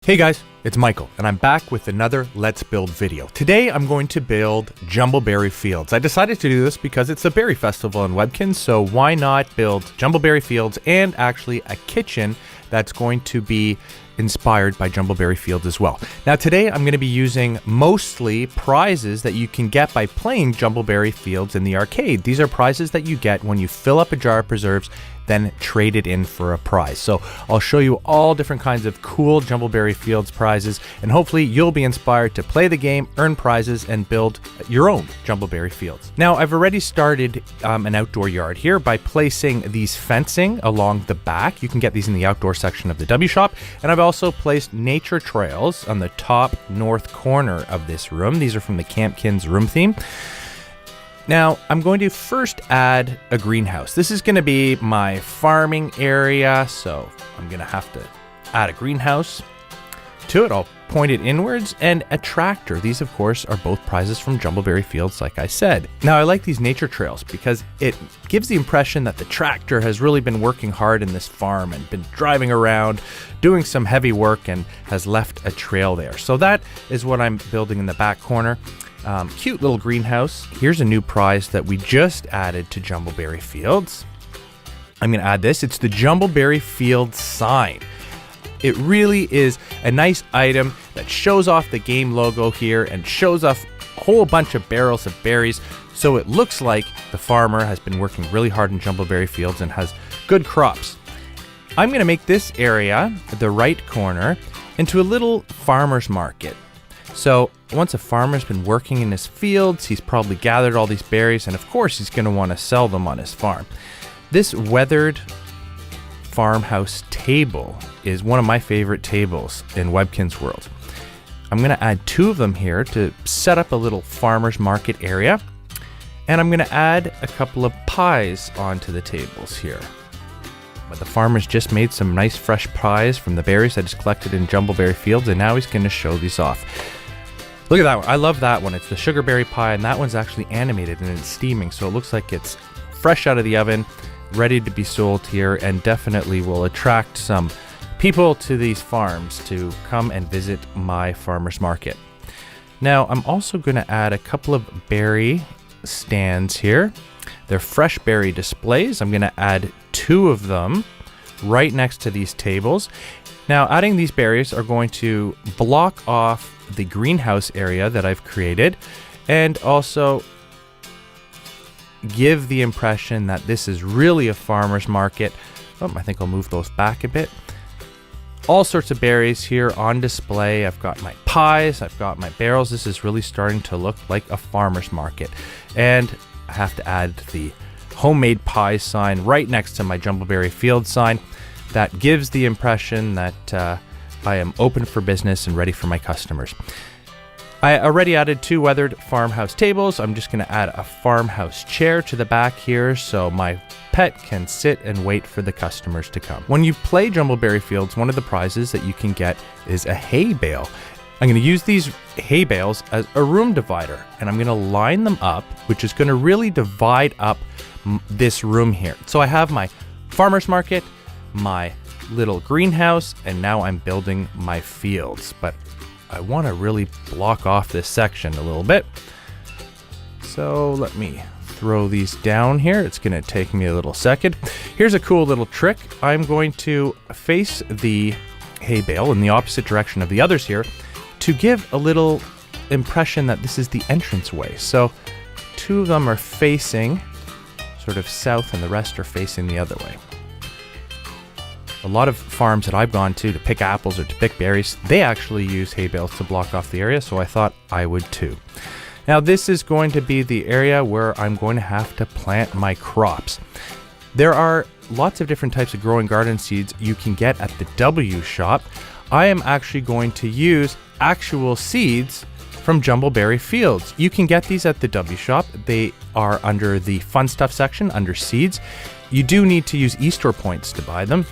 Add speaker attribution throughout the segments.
Speaker 1: Hey guys, it's Michael, and I'm back with another Let's Build video. Today I'm going to build Jumbleberry Fields. I decided to do this because it's a berry festival in Webkinz, so why not build Jumbleberry Fields and actually a kitchen that's going to be inspired by Jumbleberry Fields as well. Now today I'm going to be using mostly prizes that you can get by playing Jumbleberry Fields in the arcade. These are prizes that you get when you fill up a jar of preserves, then trade it in for a prize. So I'll show you all different kinds of cool Jumbleberry Fields prizes, and hopefully you'll be inspired to play the game, earn prizes, and build your own Jumbleberry Fields. Now I've already started an outdoor yard here by placing these fencing along the back. You can get these in the outdoor section of the W shop, and I've also placed nature trails on the top north corner of this room. These are from the Webkinz Room theme. Now, I'm going to first add a greenhouse. This is going to be my farming area, so I'm going to have to add a greenhouse to it. I'll point it inwards, and a tractor. These, of course, are both prizes from Jumbleberry Fields, like I said. Now, I like these nature trails because it gives the impression that the tractor has really been working hard in this farm and been driving around, doing some heavy work, and has left a trail there. So that is what I'm building in the back corner. Cute little greenhouse. Here's a new prize that we just added to Jumbleberry Fields. I'm going to add this. It's the Jumbleberry Fields sign. It really is a nice item that shows off the game logo here and shows off a whole bunch of barrels of berries. So it looks like the farmer has been working really hard in Jumbleberry Fields and has good crops. I'm going to make this area, the right corner, into a little farmer's market. So once a farmer's been working in his fields, he's probably gathered all these berries, and of course he's going to want to sell them on his farm. This weathered farmhouse table is one of my favorite tables in Webkinz World. I'm going to add 2 of them here to set up a little farmer's market area, and I'm going to add a couple of pies onto the tables here. But the farmer's just made some nice fresh pies from the berries that he's collected in Jumbleberry Fields, and now he's going to show these off. Look at that one. I love that one. It's the sugarberry pie, and that one's actually animated and it's steaming, so it looks like it's fresh out of the oven, ready to be sold here, and definitely will attract some people to these farms to come and visit my farmer's market. Now, I'm also going to add a couple of berry stands here. They're fresh berry displays. I'm going to add 2 of them right next to these tables. Now, adding these berries are going to block off the greenhouse area that I've created, and also give the impression that this is really a farmer's market. I think I'll move those back a bit. All sorts of berries here on display. I've got my pies, I've got my barrels. This is really starting to look like a farmer's market. And I have to add the homemade pie sign right next to my Jumbleberry Fields sign. That gives the impression that I am open for business and ready for my customers. I already added 2 weathered farmhouse tables. I'm just going to add a farmhouse chair to the back here so my pet can sit and wait for the customers to come. When you play Jumbleberry Fields, one of the prizes that you can get is a hay bale. I'm going to use these hay bales as a room divider, and I'm going to line them up, which is going to really divide up this room here. So I have my farmer's market, my little greenhouse, and now I'm building my fields. But I want to really block off this section a little bit. So let me throw these down here. It's going to take me a little second. Here's a cool little trick. I'm going to face the hay bale in the opposite direction of the others here to give a little impression that this is the entranceway. So 2 of them are facing sort of south and the rest are facing the other way. A lot of farms that I've gone to pick apples or to pick berries, they actually use hay bales to block off the area, so I thought I would too. Now this is going to be the area where I'm going to have to plant my crops. There are lots of different types of growing garden seeds you can get at the W shop. I am actually going to use actual seeds from Jumbleberry Fields. You can get these at the W shop. They are under the fun stuff section under seeds. You do need to use Easter points to buy them,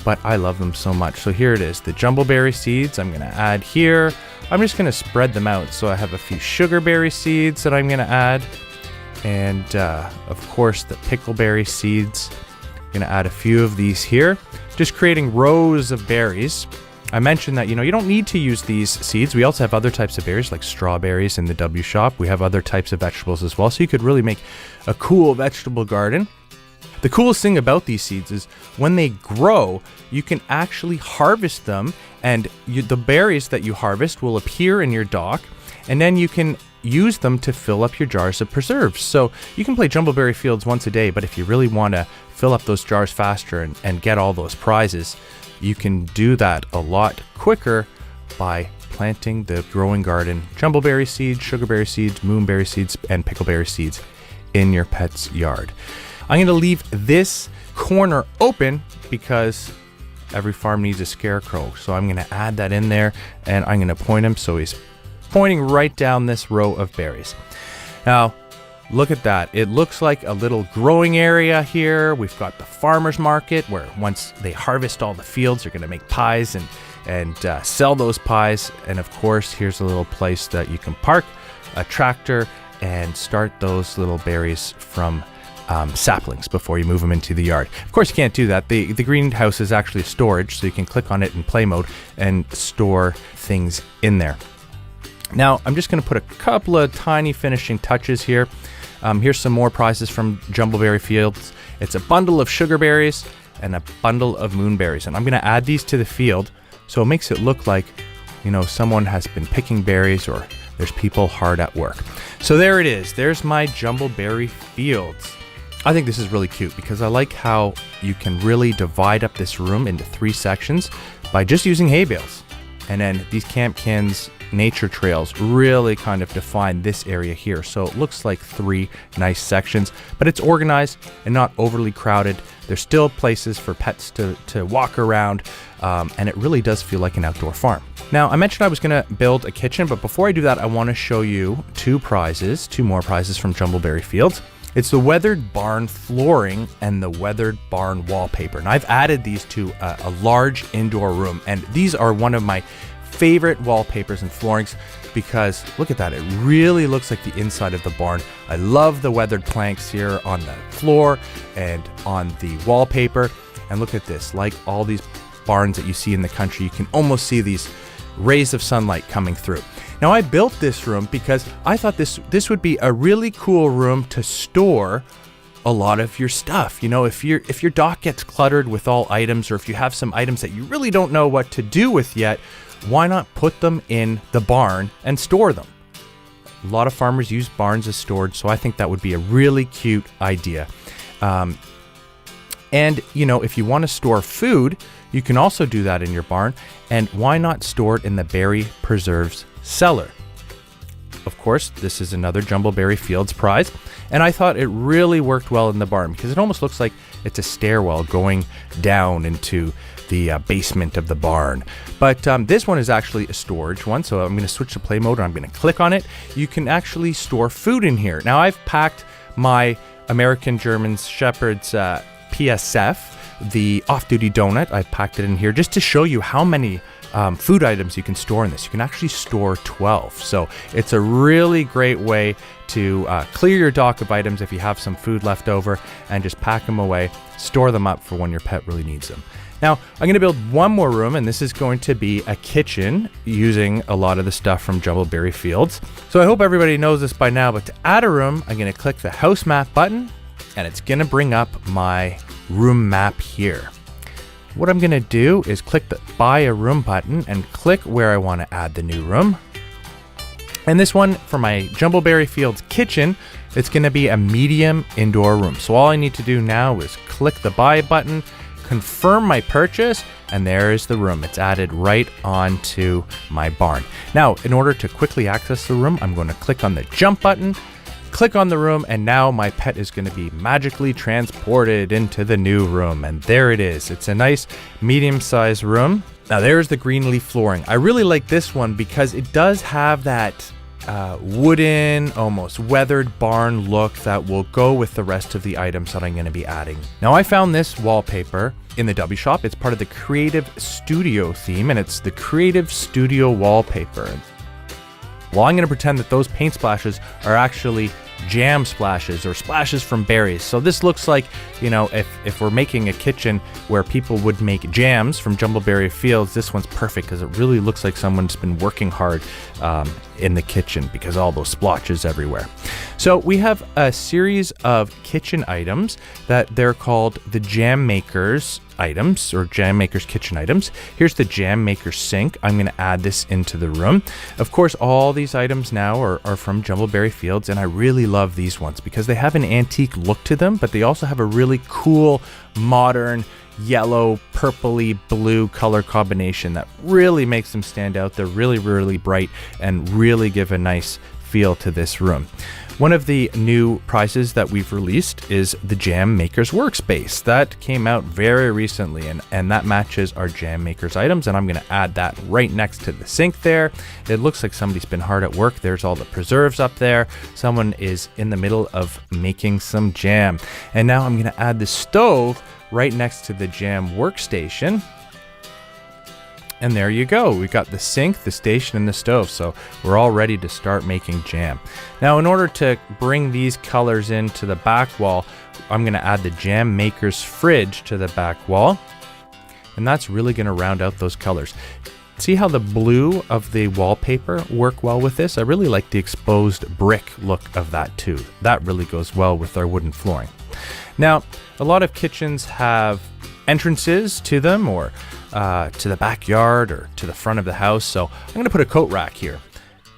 Speaker 1: but I love them so much. So here it is, the Jumbleberry seeds I'm going to add here. I'm just going to spread them out. So I have a few sugarberry seeds that I'm going to add. And of course the pickleberry seeds. I'm going to add a few of these here. Just creating rows of berries. I mentioned that, you don't need to use these seeds. We also have other types of berries like strawberries in the W shop. We have other types of vegetables as well. So you could really make a cool vegetable garden. The coolest thing about these seeds is when they grow, you can actually harvest them, and the berries that you harvest will appear in your dock, and then you can use them to fill up your jars of preserves. So you can play Jumbleberry Fields once a day, but if you really want to fill up those jars faster and get all those prizes, you can do that a lot quicker by planting the growing garden, jumbleberry seeds, sugarberry seeds, moonberry seeds, and pickleberry seeds in your pet's yard. I'm going to leave this corner open because every farm needs a scarecrow. So I'm going to add that in there, and I'm going to point him so he's pointing right down this row of berries. Now, look at that. It looks like a little growing area here. We've got the farmer's market where once they harvest all the fields, they're going to make pies and sell those pies. And of course, here's a little place that you can park a tractor and start those little berries from saplings before you move them into the yard. Of course, you can't do that. The greenhouse is actually storage, so you can click on it in play mode and store things in there. Now, I'm just going to put a couple of tiny finishing touches here. Here's some more prizes from Jumbleberry Fields. It's a bundle of sugar berries and a bundle of moonberries, and I'm going to add these to the field so it makes it look like, someone has been picking berries or there's people hard at work. So there it is. There's my Jumbleberry Fields. I think this is really cute because I like how you can really divide up this room into 3 sections by just using hay bales. And then these Campkins nature trails really kind of define this area here. So it looks like 3 nice sections, but it's organized and not overly crowded. There's still places for pets to walk around, and it really does feel like an outdoor farm. Now, I mentioned I was going to build a kitchen, but before I do that, I want to show you 2 more prizes from Jumbleberry Fields. It's the weathered barn flooring and the weathered barn wallpaper. And I've added these to a large indoor room, and these are one of my favorite wallpapers and floorings because look at that, it really looks like the inside of the barn. I love the weathered planks here on the floor and on the wallpaper. And look at this, like all these barns that you see in the country, you can almost see these rays of sunlight coming through. Now, I built this room because I thought this would be a really cool room to store a lot of your stuff. If your dock gets cluttered with all items, or if you have some items that you really don't know what to do with yet, why not put them in the barn and store them? A lot of farmers use barns as storage, so I think that would be a really cute idea. And if you want to store food, you can also do that in your barn. And why not store it in the berry preserves cellar? Of course, this is another Jumbleberry Fields prize, and I thought it really worked well in the barn because it almost looks like it's a stairwell going down into the basement of the barn. But this one is actually a storage one, so I'm going to switch to play mode and I'm going to click on it. You can actually store food in here. Now, I've packed my American German Shepherd's PSF, the off-duty donut. I've packed it in here just to show you how many food items you can store in this. You can actually store 12. So it's a really great way to clear your dock of items if you have some food left over and just pack them away, store them up for when your pet really needs them. Now, I'm going to build one more room, and this is going to be a kitchen using a lot of the stuff from Jumbleberry Fields. So I hope everybody knows this by now, but to add a room, I'm going to click the house map button, and it's going to bring up my room map here. What I'm going to do is click the buy a room button and click where I want to add the new room. And this one for my Jumbleberry Fields kitchen, it's going to be a medium indoor room. So all I need to do now is click the buy button, confirm my purchase, and there is the room. It's added right onto my barn. Now, in order to quickly access the room, I'm going to click on the jump button, click on the room, and now my pet is going to be magically transported into the new room. And there it is. It's a nice medium-sized room. Now, there's the green leaf flooring. I really like this one because it does have that wooden, almost weathered barn look that will go with the rest of the items that I'm going to be adding. Now, I found this wallpaper in the W shop. It's part of the Creative Studio theme, and it's the Creative Studio wallpaper. Well, I'm going to pretend that those paint splashes are actually jam splashes or splashes from berries. So this looks like, you know, if we're making a kitchen where people would make jams from Jumbleberry Fields, this one's perfect because it really looks like someone's been working hard in the kitchen because all those splotches everywhere. So we have a series of kitchen items that they're called the Jam Makers items, or Jam Maker's kitchen items. Here's the Jam Maker sink. I'm going to add this into the room. Of course, all these items now are from Jumbleberry Fields, and I really love these ones because they have an antique look to them, but they also have a really cool, modern, yellow, purpley, blue color combination that really makes them stand out. They're really, really bright and really give a nice feel to this room. One of the new prizes that we've released is the Jam Maker's Workspace. That came out very recently, and that matches our Jam Maker's items, and I'm going to add that right next to the sink there. It looks like somebody's been hard at work. There's all the preserves up there. Someone is in the middle of making some jam. And now I'm going to add the stove right next to the Jam Workstation. And there you go. We got the sink, the station, and the stove. So we're all ready to start making jam. Now, in order to bring these colors into the back wall, I'm going to add the Jam Maker's fridge to the back wall. And that's really going to round out those colors. See how the blue of the wallpaper work well with this? I really like the exposed brick look of that too. That really goes well with our wooden flooring. Now, a lot of kitchens have entrances to them, or to the backyard or to the front of the house. So I'm going to put a coat rack here.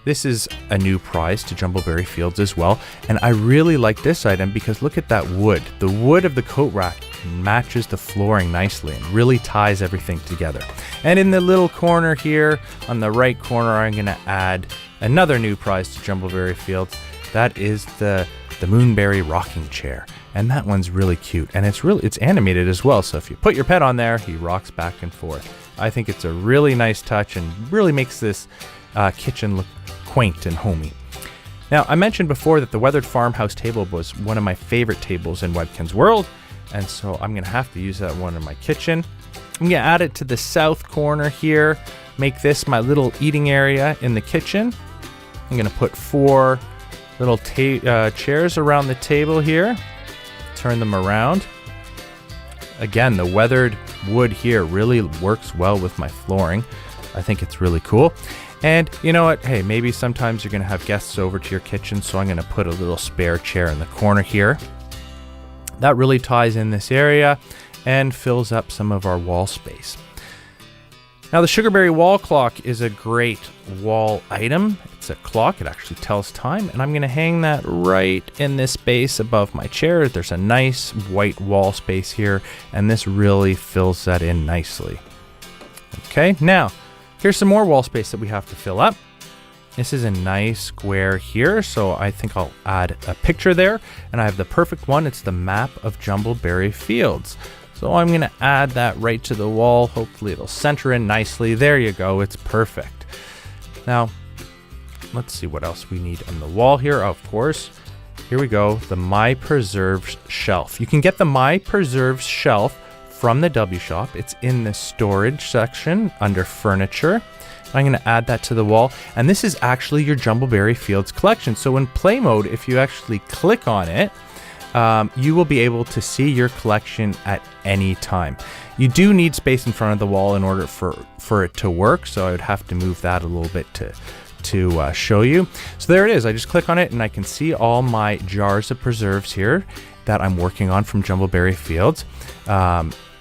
Speaker 1: This is a new prize to Jumbleberry Fields as well. And I really like this item because look at that wood. The wood of the coat rack matches the flooring nicely and really ties everything together. And in the little corner here on the right corner, I'm going to add another new prize to Jumbleberry Fields. That is the Moonberry rocking chair. And that one's really cute, and it's animated as well. So if you put your pet on there, he rocks back and forth. I think it's a really nice touch and really makes this kitchen look quaint and homey. Now, I mentioned before that the weathered farmhouse table was one of my favorite tables in Webkinz World, and so I'm gonna have to use that one in my kitchen. I'm gonna add it to the south corner here, make this my little eating area in the kitchen. I'm gonna put 4 little chairs around the table here. Turn them around. Again, the weathered wood here really works well with my flooring. I think it's really cool. And you know what? Hey, maybe sometimes you're going to have guests over to your kitchen, so I'm going to put a little spare chair in the corner here. That really ties in this area and fills up some of our wall space. Now, the Sugarberry wall clock is a great wall item. It's a clock. It actually tells time, and I'm going to hang that right in this space above my chair. There's a nice white wall space here, and this really fills that in nicely. Okay, now, here's some more wall space that we have to fill up. This is a nice square here, so I think I'll add a picture there, and I have the perfect one. It's the map of Jumbleberry Fields. So I'm going to add that right to the wall. Hopefully it'll center in nicely. There you go. It's perfect. Now, let's see what else we need on the wall here. Of course, here we go. The My Preserves shelf. You can get the My Preserves shelf from the W Shop. It's in the storage section under furniture. I'm going to add that to the wall. And this is actually your Jumbleberry Fields collection. So in play mode, if you actually click on it, you will be able to see your collection at any time. You do need space in front of the wall in order for it to work, so I would have to move that a little bit to show you. So there it is. I just click on it and I can see all my jars of preserves here that I'm working on from Jumbleberry Fields.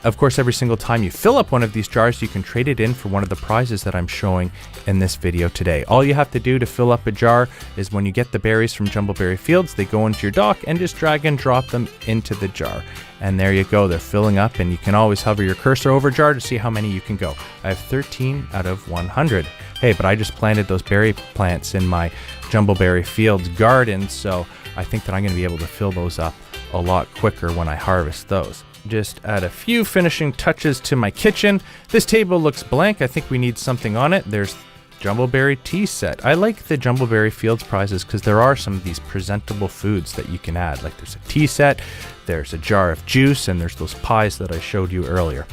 Speaker 1: Of course, every single time you fill up one of these jars, you can trade it in for one of the prizes that I'm showing in this video today. All you have to do to fill up a jar is when you get the berries from Jumbleberry Fields, they go into your dock and just drag and drop them into the jar. And there you go, they're filling up, and you can always hover your cursor over a jar to see how many you can go. I have 13 out of 100. Hey, but I just planted those berry plants in my Jumbleberry Fields garden, so I think that I'm going to be able to fill those up a lot quicker when I harvest those. Just add a few finishing touches to my kitchen. This table looks blank. I think we need something on it. There's Jumbleberry tea set. I like the Jumbleberry Fields prizes because there are some of these presentable foods that you can add. Like there's a tea set, there's a jar of juice, and there's those pies that I showed you earlier.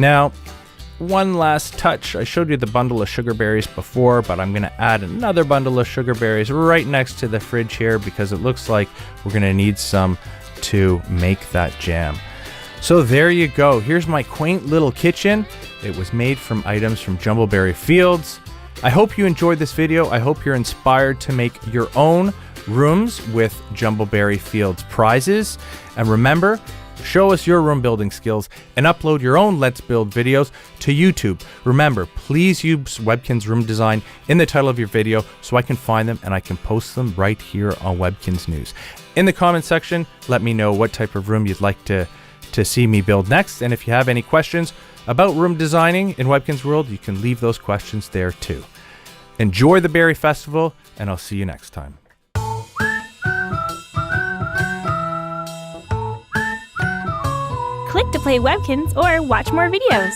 Speaker 1: Now, one last touch. I showed you the bundle of sugar berries before, but I'm gonna add another bundle of sugar berries right next to the fridge here because it looks like we're gonna need some to make that jam. So there you go. Here's my quaint little kitchen. It was made from items from Jumbleberry Fields. I hope you enjoyed this video. I hope you're inspired to make your own rooms with Jumbleberry Fields prizes. And remember, show us your room building skills and upload your own Let's Build videos to YouTube. Remember, please use Webkinz Room Design in the title of your video so I can find them and I can post them right here on Webkinz Newz. In the comment section, let me know what type of room you'd like to see me build next. And if you have any questions about room designing in Webkinz World, you can leave those questions there too. Enjoy the Berry Festival, and I'll see you next time.
Speaker 2: Click to play Webkinz or watch more videos.